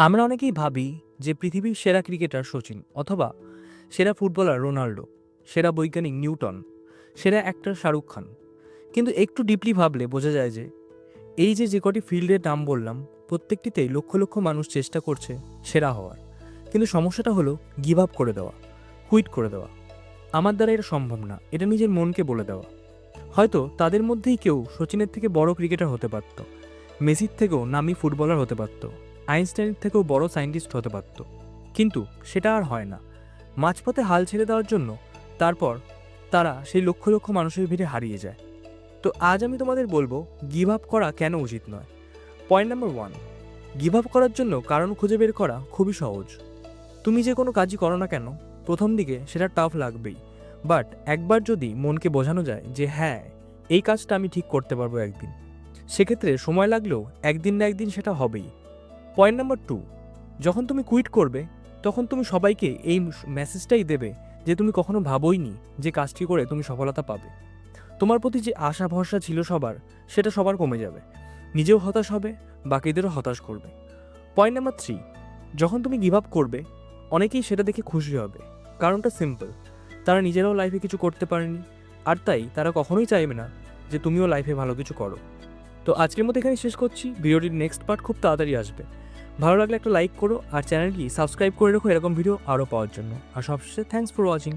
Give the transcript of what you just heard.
আমরা অনেকেই ভাবি যে পৃথিবীর সেরা ক্রিকেটার সচিন অথবা সেরা ফুটবলার রোনাল্ডো, সেরা বৈজ্ঞানিক নিউটন, সেরা অ্যাক্টর শাহরুখ খান। কিন্তু একটু ডিপলি ভাবলে বোঝা যায় যে এই যে কটি ফিল্ডের নাম বললাম, প্রত্যেকটিতেই লক্ষ লক্ষ মানুষ চেষ্টা করছে সেরা হওয়ার। কিন্তু সমস্যাটা হলো গিভ আপ করে দেওয়া, কুইট করে দেওয়া। আমার দ্বারা এটা সম্ভব না, এটা নিজের মনকে বলে দেওয়া। হয়তো তাদের মধ্যেই কেউ সচিনের থেকে বড় ক্রিকেটার হতে পারত, মেসির থেকেও নামি ফুটবলার হতে পারত, আইনস্টাইনের থেকেও বড় সায়েন্টিস্ট হতে পারত। কিন্তু সেটা আর হয় না। মাঝপথে হাল ছেড়ে দেওয়ার জন্য তারপর তারা সেই লক্ষ লক্ষ মানুষের ভিড়ে হারিয়ে যায়। তো আজ আমি তোমাদের বলবো গিভ আপ করা কেন উচিত নয়। পয়েন্ট নাম্বার 1, গিভ আপ করার জন্য কারণ খুঁজে বের করা খুবই সহজ। তুমি যে কোনো কাজই করো না কেন, প্রথম দিকে সেটা টাফ লাগবেই। বাট একবার যদি মনকে বোঝানো যায় যে হ্যাঁ, এই কাজটা আমি ঠিক করতে পারবো একদিন, সেক্ষেত্রে সময় লাগলেও একদিন না একদিন সেটা হবেই। পয়েন্ট নাম্বার 2, যখন তুমি কুইট করবে তখন তুমি সবাইকে এই মেসেজটাই দেবে যে তুমি কখনো ভাবোইনি যে কাজটি করে তুমি সফলতা পাবে। তোমার প্রতি যে আশা ভরসা ছিল সবার, সেটা সবার কমে যাবে। নিজেও হতাশ হবে, বাকিদেরও হতাশ করবে। পয়েন্ট নাম্বার 3, যখন তুমি গিভ আপ করবে অনেকেই সেটা দেখে খুশি হবে। কারণটা সিম্পল, তারা নিজেরাও লাইফে কিছু করতে পারেনি, আর তাই তারা কখনোই চাইবে না যে তুমিও লাইফে ভালো কিছু করো। তো আজকের মতো এখানে শেষ করছি। ভিডিওটির নেক্সট পার্ট খুব তাড়াতাড়ি আসবে। ভালো লাগলে একটা লাইক করো আর চ্যানেলটি সাবস্ক্রাইব করে রাখো এরকম ভিডিও আরও পাওয়ার জন্য। আর সবশেষে থ্যাঙ্কস ফর ওয়াচিং।